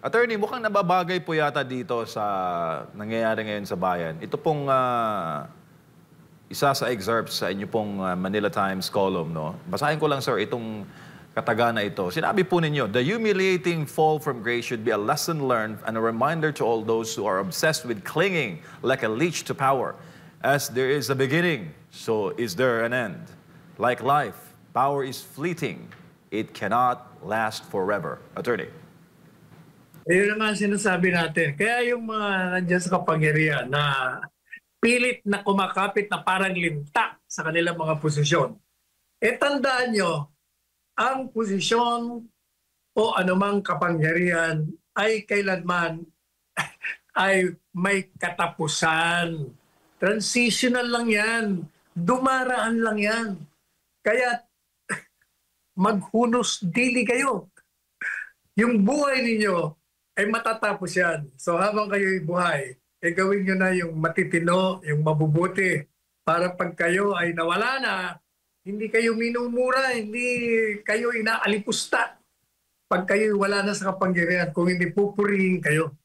Attorney, mukhang nababagay po yata dito sa nangyayari ngayon sa bayan. Ito pong isa sa excerpts sa inyo pong Manila Times column, no? Basahin ko lang, sir, itong kataga na ito. Sinabi po ninyo, the humiliating fall from grace should be a lesson learned and a reminder to all those who are obsessed with clinging like a leech to power. As there is a beginning, so is there an end. Like life, power is fleeting. It cannot last forever. Attorney. Ayun naman sinasabi natin. Kaya yung mga nandiyan sa kapangyarihan na pilit na kumakapit na parang linta sa kanilang mga posisyon. Tandaan nyo, ang posisyon o anumang kapangyarihan ay kailanman ay may katapusan. Transitional lang yan. Dumaraan lang yan. Kaya maghunos dili kayo. Yung buhay ninyo ay matatapos yan. So habang kayo'y buhay, gawin nyo na yung matitino, yung mabubuti. Para pag kayo ay nawala na, hindi kayo minumura, hindi kayo inaalipusta. Pag kayo wala na sa kapangyarihan, kung hindi pupurihin kayo.